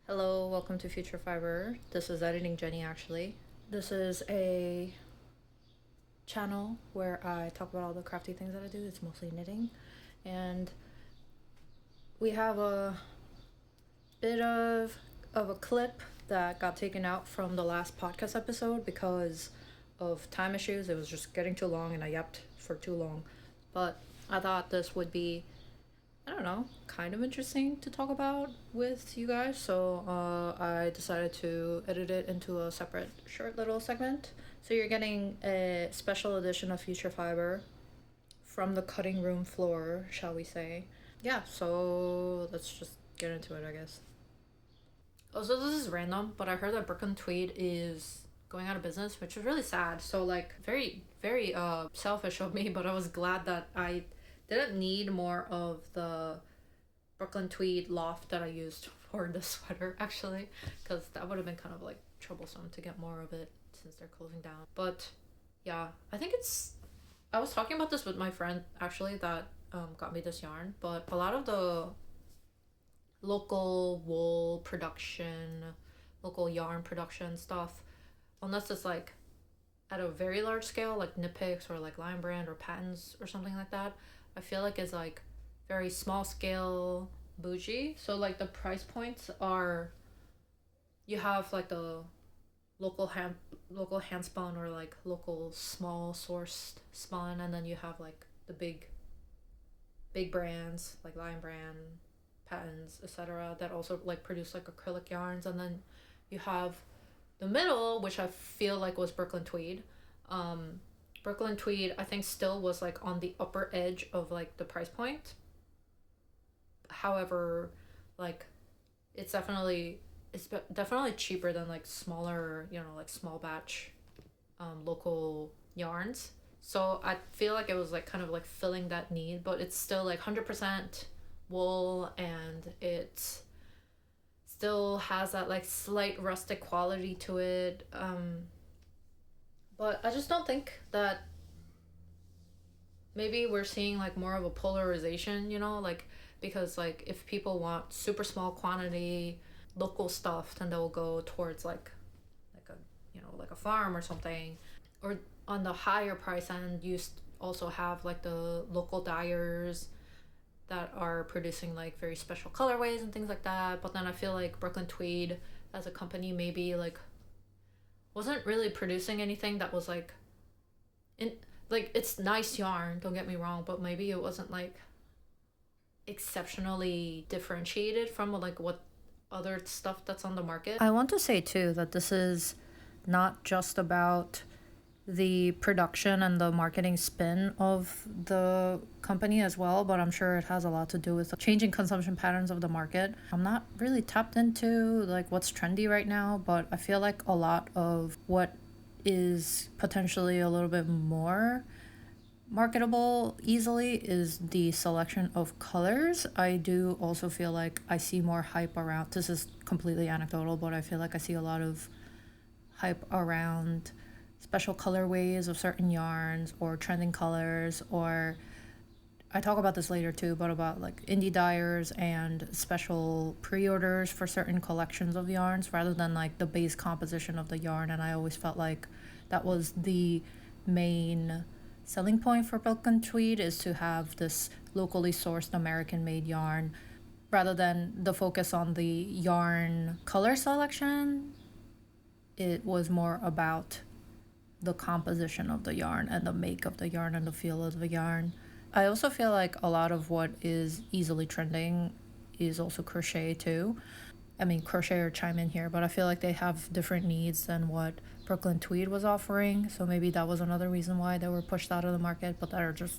Hello, welcome to Future Fiber. This is Editing Jenny actually. This is a channel where I talk about all the crafty things that I do. It's mostly knitting. And we have a bit of a clip that got taken out from the last podcast episode because of time issues. It was just getting too long and I yapped for too long. But I thought this would be, I don't know, kind of interesting to talk about with you guys. So I decided to edit it into a separate short little segment. So you're getting a special edition of Future Fiber from the cutting room floor, shall we say. Yeah, so let's just get into it, I guess. Also, this is random, but I heard that Brooklyn Tweed is going out of business, which is really sad. So like very selfish of me, but I was glad that I didn't need more of the Brooklyn Tweed loft that I used for the sweater, actually, because that would have been kind of like troublesome to get more of it since they're closing down. But yeah, I was talking about this with my friend actually that got me this yarn, but a lot of the local wool production, local yarn production stuff, unless it's like at a very large scale, like Knit Picks or like Lion Brand or Patents or something like that, I feel like is like very small scale bougie. So like the price points are, you have like the local hand spun or like local small sourced spun, and then you have like the big brands like Lion Brand, Patents, etc. that also like produce like acrylic yarns, and then you have the middle, which I feel like was Brooklyn Tweed. Brooklyn Tweed, I think, still was like on the upper edge of like the price point. However, like it's definitely cheaper than like smaller, like small batch local yarns. So I feel like it was like kind of like filling that need, but it's still like 100% wool, and it still has that like slight rustic quality to it. But I just don't think that maybe we're seeing like more of a polarization, like because like if people want super small quantity local stuff, then they'll go towards like a like a farm or something. Or on the higher price end, you also have like the local dyers that are producing like very special colorways and things like that. But then I feel like Brooklyn Tweed as a company maybe like wasn't really producing anything that was like in like, it's nice yarn, don't get me wrong, but maybe it wasn't like exceptionally differentiated from like what other stuff that's on the market. I want to say too that this is not just about the production and the marketing spin of the company as well, but I'm sure it has a lot to do with the changing consumption patterns of the market. I'm not really tapped into like what's trendy right now, but I feel like a lot of what is potentially a little bit more marketable easily is the selection of colors. I do also feel like I see more hype around, this is completely anecdotal, but I feel like I see a lot of hype around special colorways of certain yarns or trending colors, or I talk about this later too, but about like indie dyers and special pre-orders for certain collections of yarns rather than like the base composition of the yarn. And I always felt like that was the main selling point for Brooklyn Tweed, is to have this locally sourced American made yarn rather than the focus on the yarn color selection. It was more about the composition of the yarn and the make of the yarn and the feel of the yarn. I also feel like a lot of what is easily trending is also crochet too. I mean, crochet or chime in here, but I feel like they have different needs than what Brooklyn Tweed was offering. So maybe that was another reason why they were pushed out of the market, but this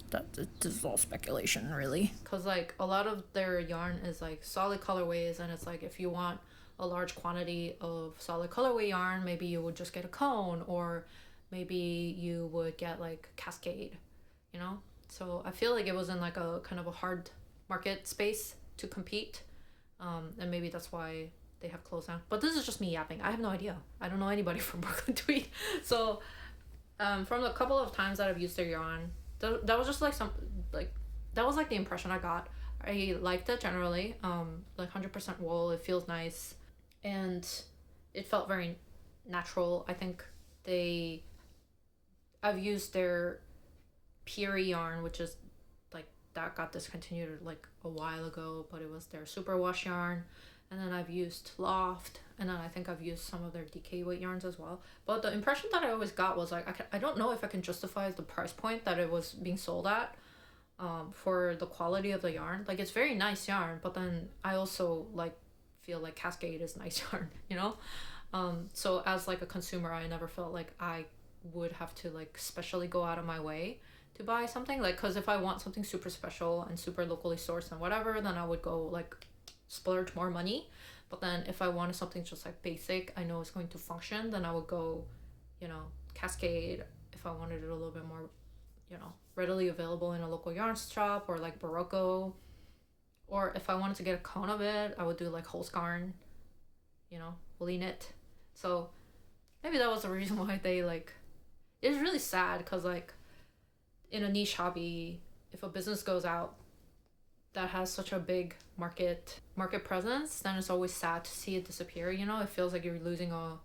is all speculation really. Cause like a lot of their yarn is like solid colorways, and it's like if you want a large quantity of solid colorway yarn, maybe you would just get a cone, or maybe you would get like cascade, So I feel like it was in like a kind of a hard market space to compete. And maybe that's why they have closed down. But this is just me yapping. I have no idea. I don't know anybody from Brooklyn Tweed. So from the couple of times that I've used their yarn, that was just like that was like the impression I got. I liked it generally. Like 100% wool. It feels nice. and it felt very natural. I think I've used their Puri yarn, which is like that got discontinued like a while ago, but it was their superwash yarn. And then I've used Loft, and then I think I've used some of their DK weight yarns as well. But the impression that I always got was like, I don't know if I can justify the price point that it was being sold at, for the quality of the yarn. Like, it's very nice yarn, but then I also like feel like Cascade is nice yarn, you know? So as like a consumer, I never felt like I would have to like specially go out of my way to buy something. Like, because if I want something super special and super locally sourced and whatever, then I would go like splurge more money. But then if I wanted something just like basic, I know it's going to function, then I would go, you know, Cascade. If I wanted it a little bit more, you know, readily available in a local yarn shop, or like Barocco. Or if I wanted to get a cone of it, I would do like Holskarn, you know, woolly knit. So maybe that was the reason why they like, it's really sad because like in a niche hobby, if a business goes out that has such a big market presence, then it's always sad to see it disappear. You know, it feels like you're losing a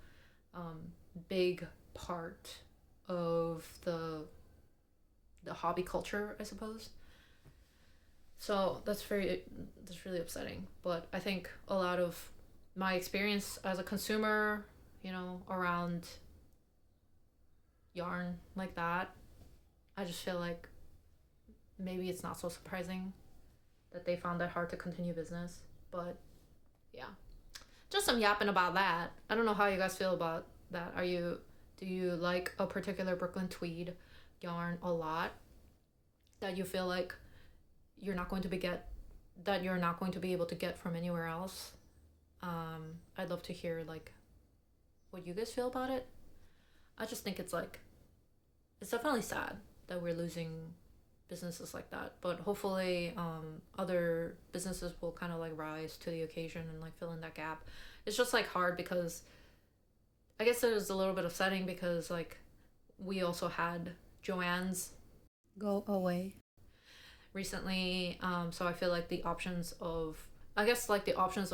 big part of the hobby culture, I suppose. So that's really upsetting. But I think a lot of my experience as a consumer, you know, around yarn like that, I just feel like maybe it's not so surprising that they found it hard to continue business. But yeah, just some yapping about that. I don't know how you guys feel about that. Do you like a particular Brooklyn Tweed yarn a lot that you feel like you're not going to be able to get from anywhere else? I'd love to hear like what you guys feel about it. I just think it's definitely sad that we're losing businesses like that, but hopefully other businesses will kind of like rise to the occasion and like fill in that gap. It's just like hard because I guess it was a little bit upsetting because like we also had JOANN's go away recently, so I feel like the options of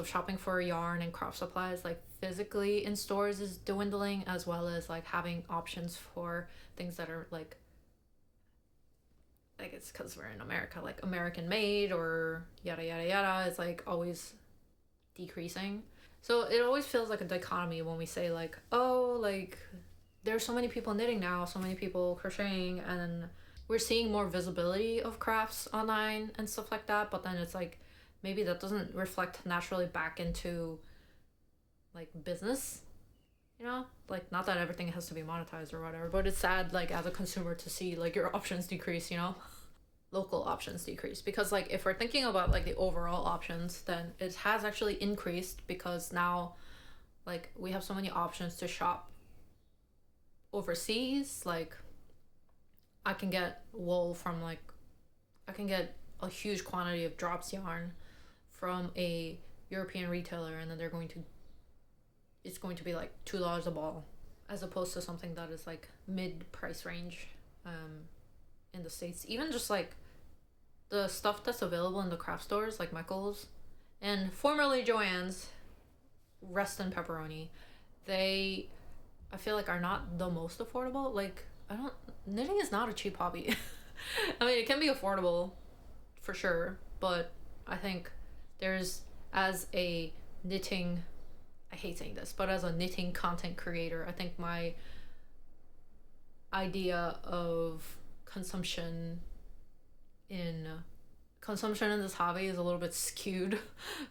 shopping for yarn and craft supplies like physically in stores is dwindling, as well as like having options for things that are like it's because we're in America, like American made or yada yada yada, is like always decreasing. So it always feels like a dichotomy when we say like, oh, like there's so many people knitting now, so many people crocheting, and we're seeing more visibility of crafts online and stuff like that, but then it's like maybe that doesn't reflect naturally back into like business, you know? Like, not that everything has to be monetized or whatever, but it's sad like as a consumer to see like your options decrease, you know? Local options decrease, because like if we're thinking about like the overall options, then it has actually increased because now like we have so many options to shop overseas. Like I can get wool from like, I can get a huge quantity of drops yarn from a European retailer, and then it's going to be like $2 a ball, as opposed to something that is like mid price range in the States. Even just like the stuff that's available in the craft stores like Michael's and formerly JOANN's, rest in pepperoni, I feel like are not the most affordable. Like knitting is not a cheap hobby. I mean, it can be affordable for sure, but I think as a knitting, I hate saying this, but as a knitting content creator, I think my idea of consumption in this hobby is a little bit skewed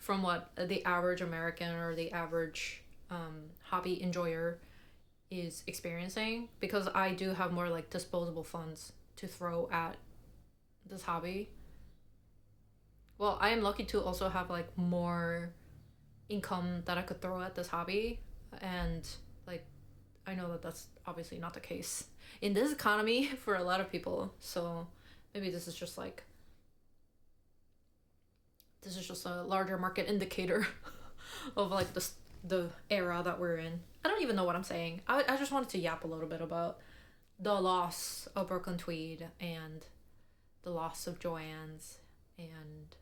from what the average American or the average hobby enjoyer is experiencing, because I do have more like disposable funds to throw at this hobby. Well, I am lucky to also have like more income that I could throw at this hobby, and like I know that that's obviously not the case in this economy for a lot of people. So maybe this is just a larger market indicator of like the era that we're in. I don't even know what I'm saying. I just wanted to yap a little bit about the loss of Brooklyn Tweed and the loss of JOANN's and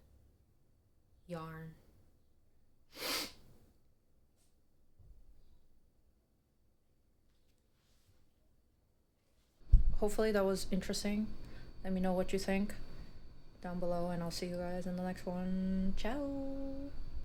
yarn. hopefully that was interesting. Let me know what you think down below, and I'll see you guys in the next one. Ciao.